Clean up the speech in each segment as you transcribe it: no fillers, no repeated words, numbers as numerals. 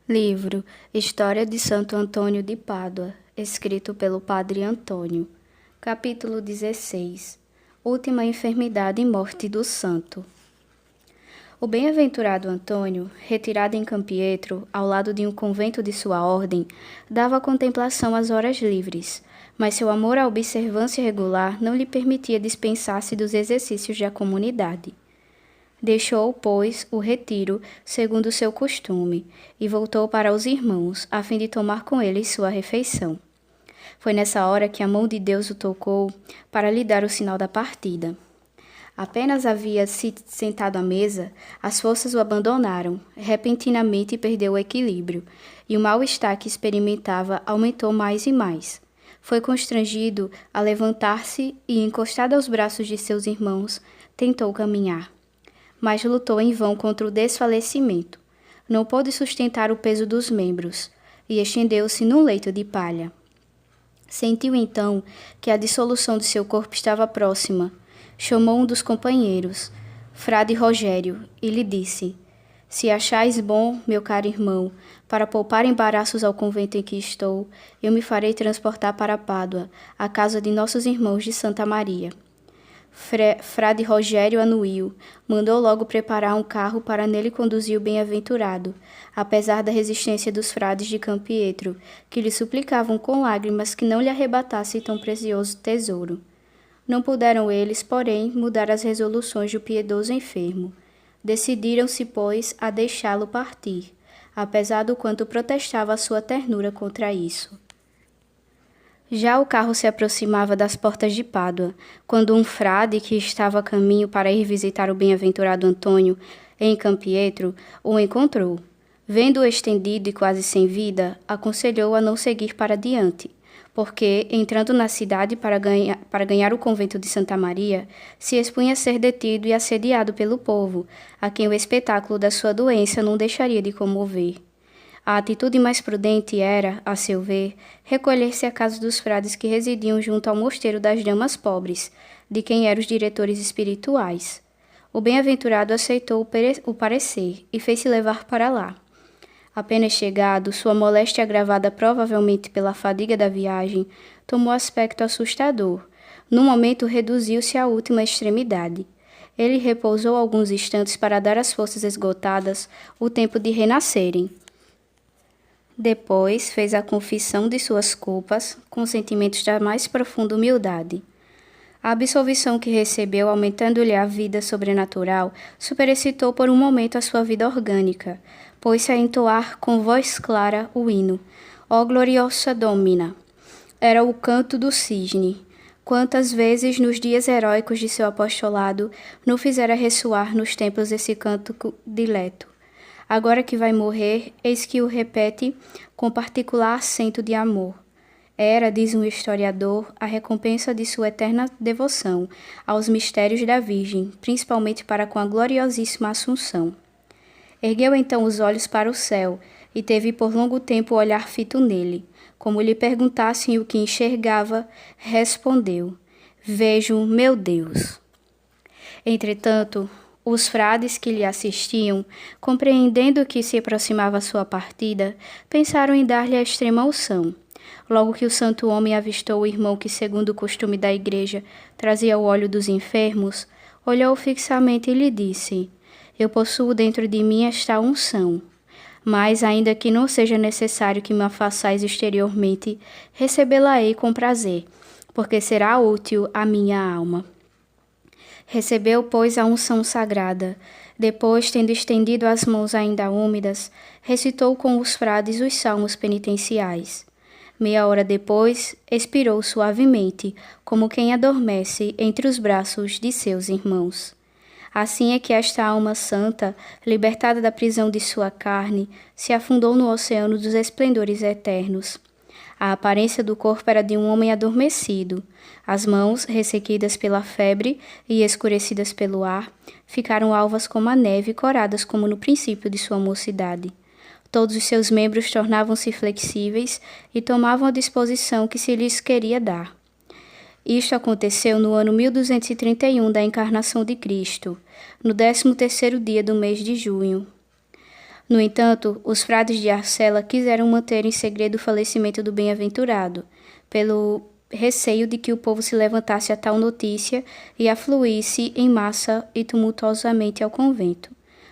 Livro História de Santo Antônio de Pádua, escrito pelo Padre Antônio. Capítulo 16. Última enfermidade e morte do santo. O bem-aventurado Antônio, retirado em Campietro, ao lado de um convento de sua ordem, dava contemplação às horas livres, mas seu amor à observância regular não lhe permitia dispensar-se dos exercícios da comunidade. Deixou, pois, o retiro, segundo o seu costume, e voltou para os irmãos, a fim de tomar com eles sua refeição. Foi nessa hora que a mão de Deus o tocou para lhe dar o sinal da partida. Apenas havia se sentado à mesa, as forças o abandonaram, repentinamente perdeu o equilíbrio, e o mal-estar que experimentava aumentou mais e mais. Foi constrangido a levantar-se e, encostado aos braços de seus irmãos, tentou caminhar. Mas lutou em vão contra o desfalecimento. Não pôde sustentar o peso dos membros, e estendeu-se num leito de palha. Sentiu então que a dissolução de seu corpo estava próxima. Chamou um dos companheiros, Frade Rogério, e lhe disse: Se achais bom, meu caro irmão, para poupar embaraços ao convento em que estou, eu me farei transportar para Pádua, à casa de nossos irmãos de Santa Maria. Frade Rogério anuiu, mandou logo preparar um carro para nele conduzir o bem-aventurado, apesar da resistência dos frades de Campietro, que lhe suplicavam com lágrimas que não lhe arrebatasse tão precioso tesouro. Não puderam eles, porém, mudar as resoluções do piedoso enfermo. Decidiram-se, pois, a deixá-lo partir, apesar do quanto protestava a sua ternura contra isso. Já o carro se aproximava das portas de Pádua, quando um frade que estava a caminho para ir visitar o bem-aventurado Antônio, em Campietro, o encontrou. Vendo-o estendido e quase sem vida, aconselhou-o a não seguir para diante, porque, entrando na cidade para ganhar o convento de Santa Maria, se expunha a ser detido e assediado pelo povo, a quem o espetáculo da sua doença não deixaria de comover. A atitude mais prudente era, a seu ver, recolher-se à casa dos frades que residiam junto ao mosteiro das damas pobres, de quem eram os diretores espirituais. O bem-aventurado aceitou o parecer e fez-se levar para lá. Apenas chegado, sua moléstia agravada provavelmente pela fadiga da viagem, tomou aspecto assustador. No momento reduziu-se à última extremidade. Ele repousou alguns instantes para dar às forças esgotadas o tempo de renascerem. Depois fez a confissão de suas culpas, com sentimentos da mais profunda humildade. A absolvição que recebeu, aumentando-lhe a vida sobrenatural, superexcitou por um momento a sua vida orgânica, pôs-se a entoar com voz clara o hino, Ó Gloriosa Domina. Era o canto do cisne. Quantas vezes, nos dias heróicos de seu apostolado, não fizera ressoar nos templos esse canto dileto. Agora que vai morrer, eis que o repete com particular acento de amor. Era, diz um historiador, a recompensa de sua eterna devoção aos mistérios da Virgem, principalmente para com a gloriosíssima Assunção. Ergueu então os olhos para o céu e teve por longo tempo o olhar fito nele. Como lhe perguntassem o que enxergava, respondeu: Vejo meu Deus. Entretanto, os frades que lhe assistiam, compreendendo que se aproximava a sua partida, pensaram em dar-lhe a extrema unção. Logo que o santo homem avistou o irmão que, segundo o costume da igreja, trazia o óleo dos enfermos, olhou fixamente e lhe disse: Eu possuo dentro de mim esta unção. Mas, ainda que não seja necessário que me a façais exteriormente, recebê-la-ei com prazer, porque será útil à minha alma. Recebeu, pois, a unção sagrada. Depois, tendo estendido as mãos ainda úmidas, recitou com os frades os salmos penitenciais. Meia hora depois, expirou suavemente, como quem adormece entre os braços de seus irmãos. Assim é que esta alma santa, libertada da prisão de sua carne, se afundou no oceano dos esplendores eternos. A aparência do corpo era de um homem adormecido. As mãos, ressequidas pela febre e escurecidas pelo ar, ficaram alvas como a neve e coradas como no princípio de sua mocidade. Todos os seus membros tornavam-se flexíveis e tomavam a disposição que se lhes queria dar. Isto aconteceu no ano 1231 da encarnação de Cristo, no 13º dia do mês de junho. No entanto, os frades de Arcela quiseram manter em segredo o falecimento do bem-aventurado, pelo receio de que o povo se levantasse a tal notícia e afluísse em massa e tumultuosamente ao convento.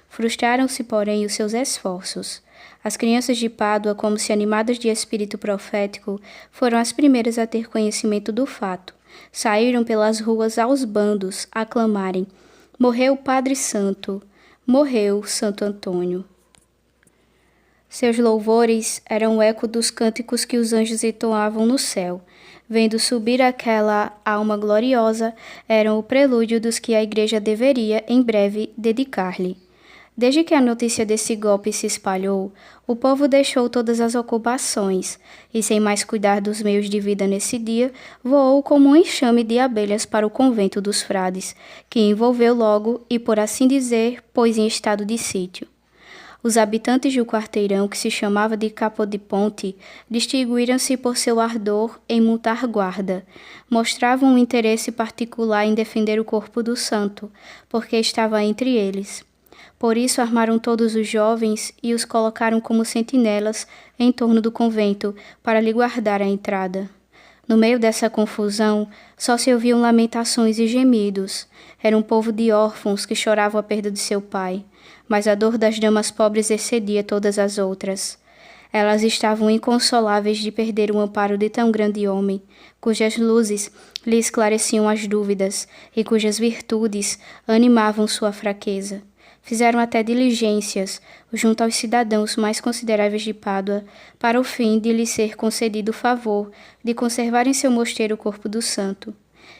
Frustraram-se, porém, os seus esforços. As crianças de Pádua, como se animadas de espírito profético, foram as primeiras a ter conhecimento do fato. Saíram pelas ruas aos bandos a clamarem: "Morreu o Padre Santo! Morreu Santo Antônio!" Seus louvores eram o eco dos cânticos que os anjos entoavam no céu. Vendo subir aquela alma gloriosa, eram o prelúdio dos que a Igreja deveria, em breve, dedicar-lhe. Desde que a notícia desse golpe se espalhou, o povo deixou todas as ocupações e, sem mais cuidar dos meios de vida nesse dia, voou como um enxame de abelhas para o convento dos frades, que envolveu logo e, por assim dizer, pôs em estado de sítio. Os habitantes do quarteirão, que se chamava de Capodiponte, distinguiram-se por seu ardor em montar guarda. Mostravam um interesse particular em defender o corpo do santo, porque estava entre eles. Por isso armaram todos os jovens e os colocaram como sentinelas em torno do convento, para lhe guardar a entrada. No meio dessa confusão, só se ouviam lamentações e gemidos. Era um povo de órfãos que choravam a perda de seu pai, mas a dor das damas pobres excedia todas as outras. Elas estavam inconsoláveis de perder o amparo de tão grande homem, cujas luzes lhe esclareciam as dúvidas e cujas virtudes animavam sua fraqueza. Fizeram até diligências junto aos cidadãos mais consideráveis de Pádua, para o fim de lhe ser concedido o favor de conservar em seu mosteiro o corpo do santo.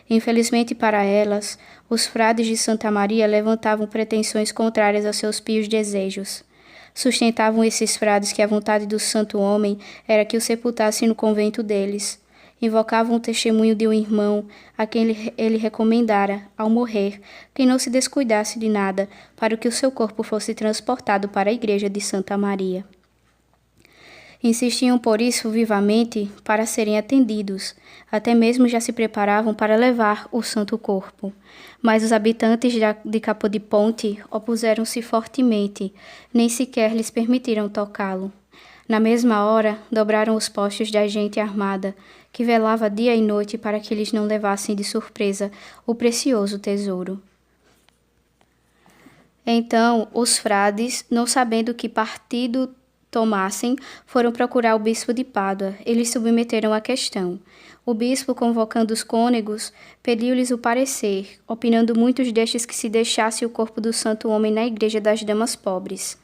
Infelizmente para elas, os frades de Santa Maria levantavam pretensões contrárias aos seus pios desejos. Sustentavam esses frades que a vontade do santo homem era que o sepultassem no convento deles. Invocavam o testemunho de um irmão a quem ele recomendara, ao morrer, que não se descuidasse de nada para que o seu corpo fosse transportado para a igreja de Santa Maria. Insistiam por isso vivamente para serem atendidos, até mesmo já se preparavam para levar o santo corpo. Mas os habitantes de Capodiponte opuseram-se fortemente, nem sequer lhes permitiram tocá-lo. Na mesma hora, dobraram os postos da gente armada, que velava dia e noite para que eles não levassem de surpresa o precioso tesouro. Então, os frades, não sabendo que partido tomassem, foram procurar o bispo de Pádua e lhe submeteram a questão. O bispo, convocando os cônegos, pediu-lhes o parecer, opinando muitos destes que se deixasse o corpo do santo homem na igreja das damas pobres.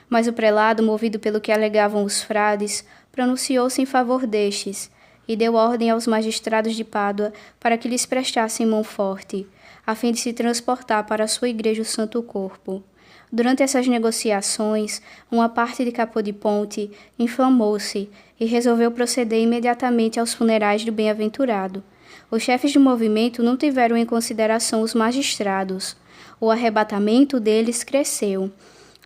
Mas o prelado, movido pelo que alegavam os frades, pronunciou-se em favor destes e deu ordem aos magistrados de Pádua para que lhes prestassem mão forte, a fim de se transportar para a sua igreja o santo corpo. Durante essas negociações, uma parte de Capodiponte inflamou-se e resolveu proceder imediatamente aos funerais do bem-aventurado. Os chefes do movimento não tiveram em consideração os magistrados. O arrebatamento deles cresceu,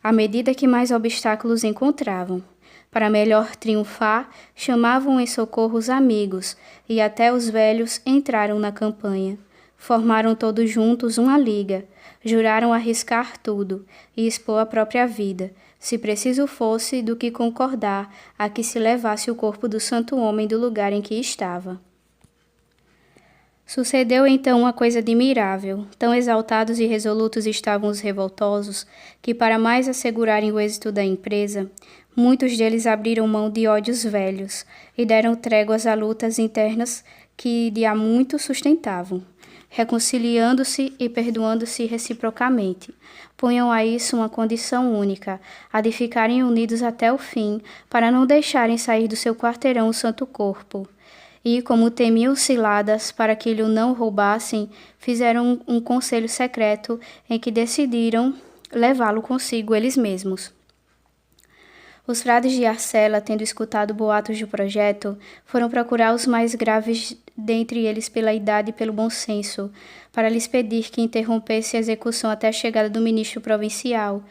à medida que mais obstáculos encontravam. Para melhor triunfar, chamavam em socorro os amigos, e até os velhos entraram na campanha. Formaram todos juntos uma liga, juraram arriscar tudo e expor a própria vida, se preciso fosse, do que concordar a que se levasse o corpo do santo homem do lugar em que estava. Sucedeu então uma coisa admirável. Tão exaltados e resolutos estavam os revoltosos, que para mais assegurarem o êxito da empresa, muitos deles abriram mão de ódios velhos e deram tréguas a lutas internas que de há muito sustentavam, reconciliando-se e perdoando-se reciprocamente. Punham a isso uma condição única, a de ficarem unidos até o fim, para não deixarem sair do seu quarteirão o santo corpo. E, como temiam ciladas para que lhe o não roubassem, fizeram um conselho secreto em que decidiram levá-lo consigo eles mesmos. Os frades de Arcela, tendo escutado boatos do projeto, foram procurar os mais graves dentre eles pela idade e pelo bom senso, para lhes pedir que interrompesse a execução até a chegada do ministro provincial,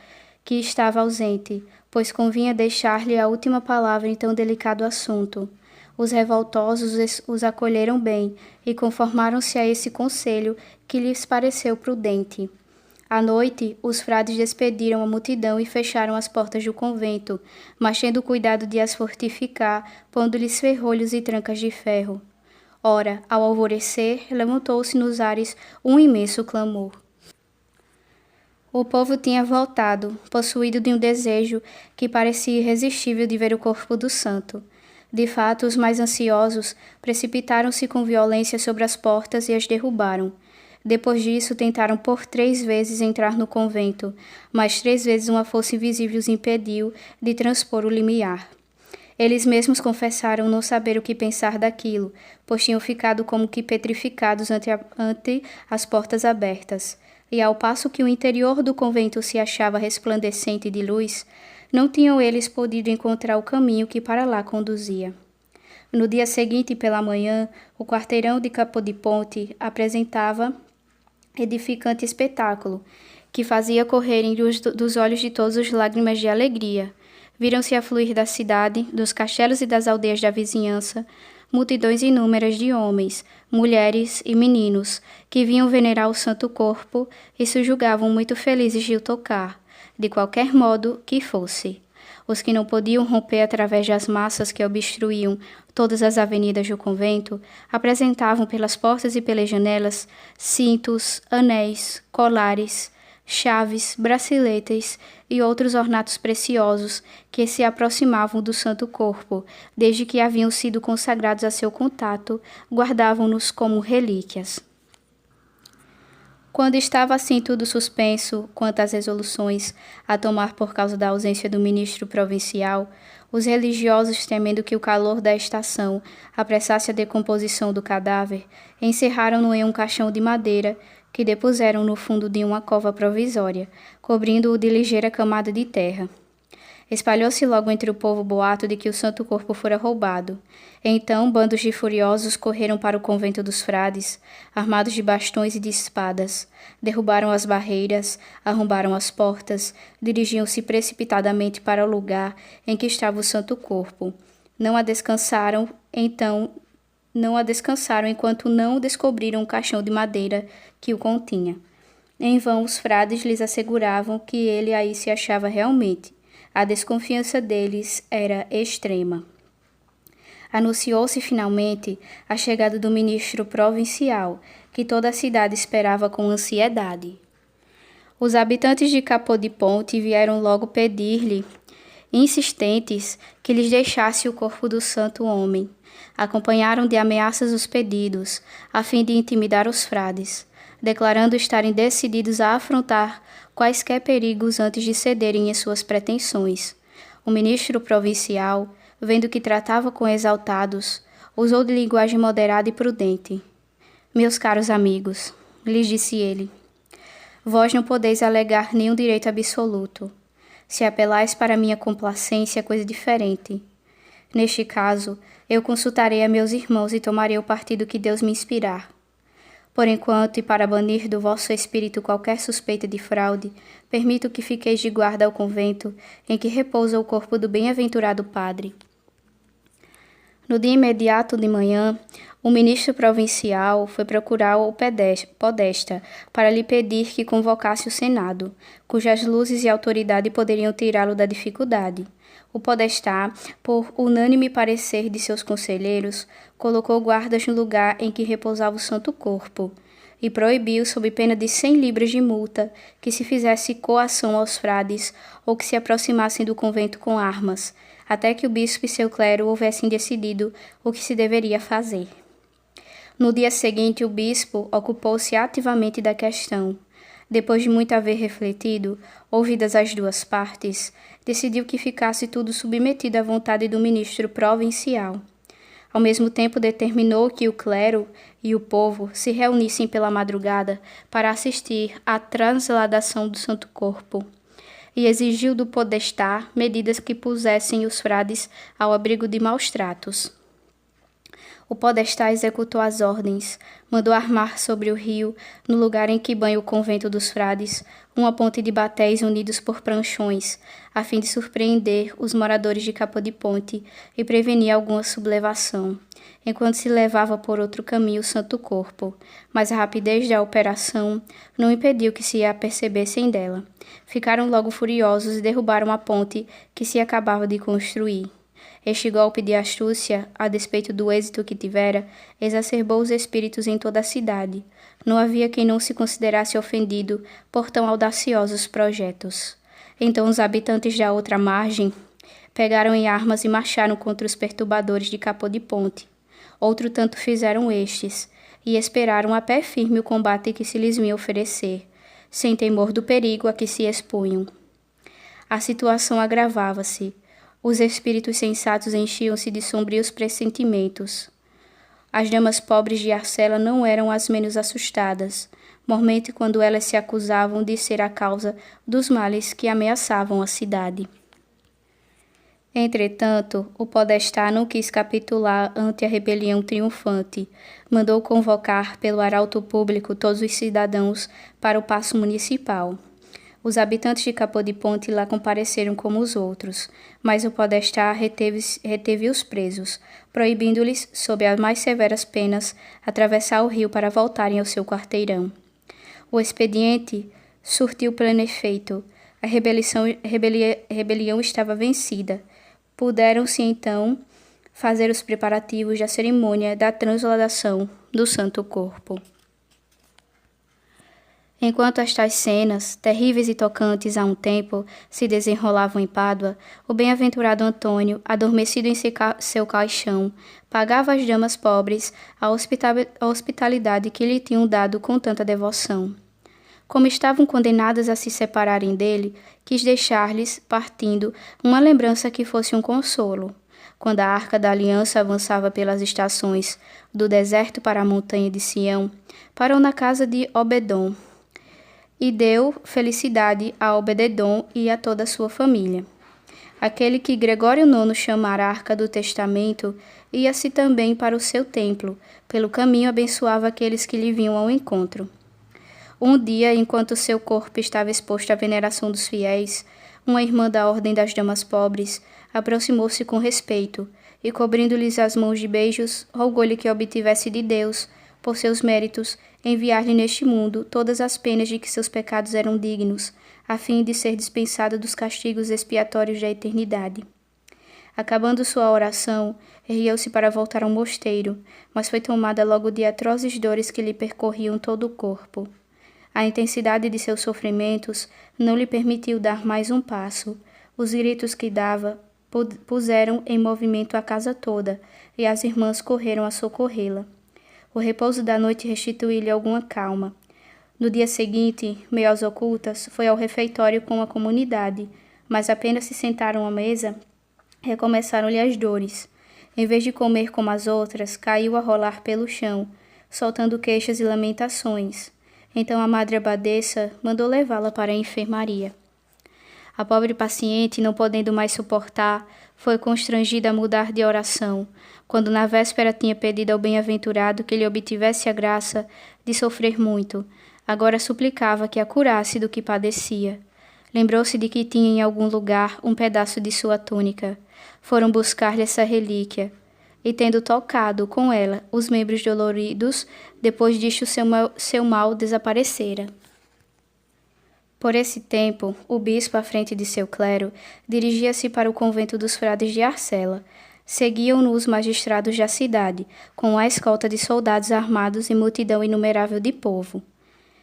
que estava ausente, pois convinha deixar-lhe a última palavra em tão delicado assunto. Os revoltosos os acolheram bem e conformaram-se a esse conselho que lhes pareceu prudente. À noite, os frades despediram a multidão e fecharam as portas do convento, mas tendo cuidado de as fortificar, pondo-lhes ferrolhos e trancas de ferro. Ora, ao alvorecer, levantou-se nos ares um imenso clamor. O povo tinha voltado, possuído de um desejo que parecia irresistível de ver o corpo do santo. De fato, os mais ansiosos precipitaram-se com violência sobre as portas e as derrubaram. Depois disso, tentaram por 3 vezes entrar no convento, mas 3 vezes uma força invisível os impediu de transpor o limiar. Eles mesmos confessaram não saber o que pensar daquilo, pois tinham ficado como que petrificados ante as portas abertas. E ao passo que o interior do convento se achava resplandecente de luz, não tinham eles podido encontrar o caminho que para lá conduzia. No dia seguinte, pela manhã, o quarteirão de Capodiponte apresentava edificante espetáculo, que fazia correrem dos olhos de todos os lágrimas de alegria. Viram-se afluir da cidade, dos castelos e das aldeias da vizinhança, multidões inúmeras de homens, mulheres e meninos, que vinham venerar o santo corpo e se julgavam muito felizes de o tocar, de qualquer modo que fosse. Os que não podiam romper através das massas que obstruíam todas as avenidas do convento, apresentavam pelas portas e pelas janelas cintos, anéis, colares, chaves, braceletes e outros ornatos preciosos que se aproximavam do santo corpo, desde que haviam sido consagrados a seu contato, guardavam-nos como relíquias. Quando estava assim tudo suspenso quanto às resoluções a tomar por causa da ausência do ministro provincial, os religiosos, temendo que o calor da estação apressasse a decomposição do cadáver, encerraram-no em um caixão de madeira que depuseram no fundo de uma cova provisória, cobrindo-o de ligeira camada de terra. Espalhou-se logo entre o povo o boato de que o santo corpo fora roubado. Então, bandos de furiosos correram para o convento dos frades, armados de bastões e de espadas. Derrubaram as barreiras, arrombaram as portas, dirigiam-se precipitadamente para o lugar em que estava o santo corpo. Não a descansaram enquanto não descobriram o caixão de madeira que o continha. Em vão os frades lhes asseguravam que ele aí se achava realmente. A desconfiança deles era extrema. Anunciou-se finalmente a chegada do ministro provincial, que toda a cidade esperava com ansiedade. Os habitantes de Capodiponte vieram logo pedir-lhe, insistentes, que lhes deixasse o corpo do santo homem. Acompanharam de ameaças os pedidos, a fim de intimidar os frades, declarando estarem decididos a afrontar quaisquer perigos antes de cederem em suas pretensões. O ministro provincial, vendo que tratava com exaltados, usou de linguagem moderada e prudente. Meus caros amigos, lhes disse ele, vós não podeis alegar nenhum direito absoluto. Se apelais para minha complacência, é coisa diferente. Neste caso, eu consultarei a meus irmãos e tomarei o partido que Deus me inspirar. Por enquanto, e para banir do vosso espírito qualquer suspeita de fraude, permito que fiqueis de guarda ao convento em que repousa o corpo do bem-aventurado padre. No dia imediato de manhã, o ministro provincial foi procurar o podesta para lhe pedir que convocasse o Senado, cujas luzes e autoridade poderiam tirá-lo da dificuldade. O podestá, por unânime parecer de seus conselheiros, colocou guardas no lugar em que repousava o santo corpo e proibiu, sob pena de 100 libras de multa, que se fizesse coação aos frades ou que se aproximassem do convento com armas, até que o bispo e seu clero houvessem decidido o que se deveria fazer. No dia seguinte, o bispo ocupou-se ativamente da questão. Depois de muito haver refletido, ouvidas as duas partes, decidiu que ficasse tudo submetido à vontade do ministro provincial. Ao mesmo tempo, determinou que o clero e o povo se reunissem pela madrugada para assistir à transladação do santo corpo, e exigiu do podestá medidas que pusessem os frades ao abrigo de maus tratos. O podestá executou as ordens, mandou armar sobre o rio, no lugar em que banha o convento dos frades, uma ponte de batéis unidos por pranchões, a fim de surpreender os moradores de Capô de Ponte e prevenir alguma sublevação, enquanto se levava por outro caminho o Santo Corpo, mas a rapidez da operação não impediu que se apercebessem dela. Ficaram logo furiosos e derrubaram a ponte que se acabava de construir. Este golpe de astúcia, a despeito do êxito que tivera, exacerbou os espíritos em toda a cidade. Não havia quem não se considerasse ofendido por tão audaciosos projetos. Então os habitantes da outra margem pegaram em armas e marcharam contra os perturbadores de Capô de Ponte. Outro tanto fizeram estes, e esperaram a pé firme o combate que se lhes vinha oferecer, sem temor do perigo a que se expunham. A situação agravava-se. Os espíritos sensatos enchiam-se de sombrios pressentimentos. As damas pobres de Arcela não eram as menos assustadas, mormente quando elas se acusavam de ser a causa dos males que ameaçavam a cidade. Entretanto, o podestá não quis capitular ante a rebelião triunfante. Mandou convocar pelo arauto público todos os cidadãos para o paço municipal. Os habitantes de Capô de Ponte lá compareceram como os outros, mas o podestá reteve os presos, proibindo-lhes, sob as mais severas penas, atravessar o rio para voltarem ao seu quarteirão. O expediente surtiu pleno efeito. A rebelião estava vencida. Puderam-se, então, fazer os preparativos da cerimônia da transladação do Santo Corpo. Enquanto estas cenas, terríveis e tocantes a um tempo, se desenrolavam em Pádua, o bem-aventurado Antônio, adormecido em seu caixão, pagava às damas pobres a hospitalidade que lhe tinham dado com tanta devoção. Como estavam condenadas a se separarem dele, quis deixar-lhes, partindo, uma lembrança que fosse um consolo. Quando a Arca da Aliança avançava pelas estações do deserto para a montanha de Sião, parou na casa de Obedom, e deu felicidade a Obededom e a toda a sua família. Aquele que Gregório IX chamara Arca do Testamento ia-se também para o seu templo, pelo caminho abençoava aqueles que lhe vinham ao encontro. Um dia, enquanto seu corpo estava exposto à veneração dos fiéis, uma irmã da Ordem das Damas Pobres aproximou-se com respeito e, cobrindo-lhes as mãos de beijos, rogou-lhe que obtivesse de Deus, por seus méritos, enviar-lhe neste mundo todas as penas de que seus pecados eram dignos, a fim de ser dispensada dos castigos expiatórios da eternidade. Acabando sua oração, ergueu-se para voltar ao mosteiro, mas foi tomada logo de atrozes dores que lhe percorriam todo o corpo. A intensidade de seus sofrimentos não lhe permitiu dar mais um passo. Os gritos que dava puseram em movimento a casa toda, e as irmãs correram a socorrê-la. O repouso da noite restituiu-lhe alguma calma. No dia seguinte, meio às ocultas, foi ao refeitório com a comunidade, mas apenas se sentaram à mesa, recomeçaram-lhe as dores. Em vez de comer como as outras, caiu a rolar pelo chão, soltando queixas e lamentações. Então a madre abadesa mandou levá-la para a enfermaria. A pobre paciente, não podendo mais suportar, foi constrangida a mudar de oração, quando na véspera tinha pedido ao bem-aventurado que lhe obtivesse a graça de sofrer muito. Agora suplicava que a curasse do que padecia. Lembrou-se de que tinha em algum lugar um pedaço de sua túnica. Foram buscar-lhe essa relíquia, e tendo tocado com ela os membros doloridos, depois disto seu mal desaparecera. Por esse tempo, o bispo, à frente de seu clero, dirigia-se para o convento dos frades de Arcela. Seguiam-no os magistrados da cidade, com a escolta de soldados armados e multidão inumerável de povo.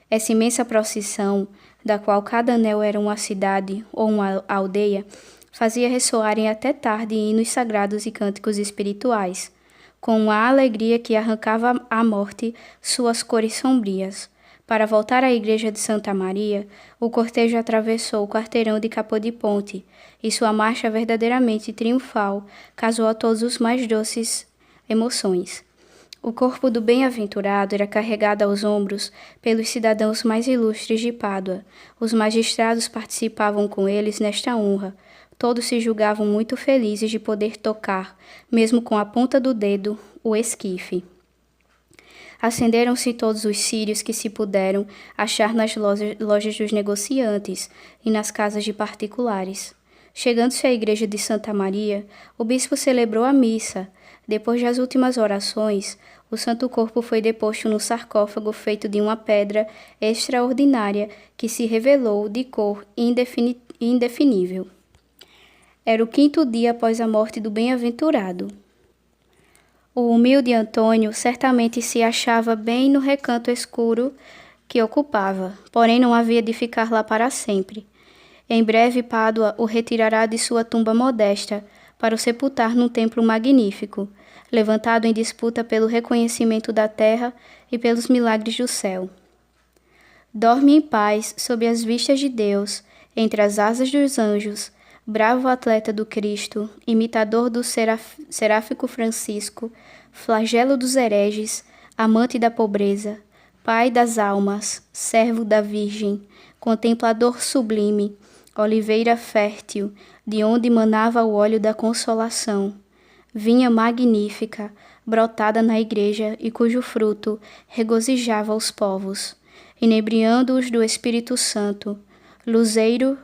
Essa imensa procissão, da qual cada anel era uma cidade ou uma aldeia, fazia ressoarem até tarde hinos sagrados e cânticos espirituais, com uma alegria que arrancava à morte suas cores sombrias. Para voltar à igreja de Santa Maria, o cortejo atravessou o quarteirão de Capô de Ponte, e sua marcha verdadeiramente triunfal casou a todos os mais doces emoções. O corpo do bem-aventurado era carregado aos ombros pelos cidadãos mais ilustres de Pádua. Os magistrados participavam com eles nesta honra. todos se julgavam muito felizes de poder tocar, mesmo com a ponta do dedo, o esquife. Acenderam-se todos os círios que se puderam achar nas lojas dos negociantes e nas casas de particulares. Chegando-se à igreja de Santa Maria, o bispo celebrou a missa. Depois das últimas orações, o Santo Corpo foi deposto num sarcófago feito de uma pedra extraordinária que se revelou de cor indefinível. Era o 5º dia após a morte do bem-aventurado. O humilde Antônio certamente se achava bem no recanto escuro que ocupava, porém não havia de ficar lá para sempre. Em breve Pádua o retirará de sua tumba modesta para o sepultar num templo magnífico, levantado em disputa pelo reconhecimento da terra e pelos milagres do céu. Dorme em paz sob as vistas de Deus, entre as asas dos anjos, bravo atleta do Cristo, imitador do seráfico Francisco, flagelo dos hereges, amante da pobreza, pai das almas, servo da Virgem, contemplador sublime, oliveira fértil, de onde manava o óleo da consolação, vinha magnífica, brotada na igreja e cujo fruto regozijava os povos, inebriando-os do Espírito Santo, luzeiro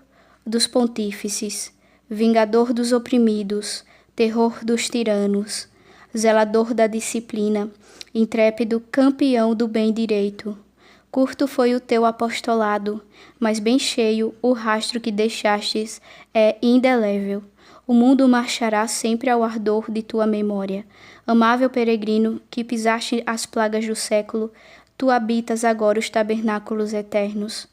dos pontífices, vingador dos oprimidos, terror dos tiranos, zelador da disciplina, intrépido campeão do bem direito. Curto foi o teu apostolado, mas bem cheio o rastro que deixastes é indelével. O mundo marchará sempre ao ardor de tua memória. Amável peregrino, que pisaste as plagas do século, tu habitas agora os tabernáculos eternos.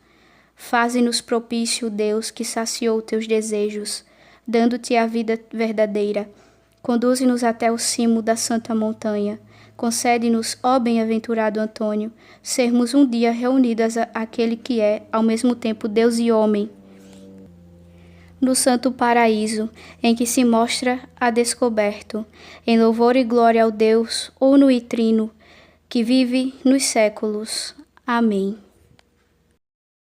Faze-nos propício, Deus, que saciou teus desejos, dando-te a vida verdadeira. Conduze-nos até o cimo da santa montanha. Concede-nos, ó bem-aventurado Antônio, sermos um dia reunidas àquele que é, ao mesmo tempo, Deus e homem, no santo paraíso, em que se mostra a descoberto, em louvor e glória ao Deus uno e trino, que vive nos séculos. Amém.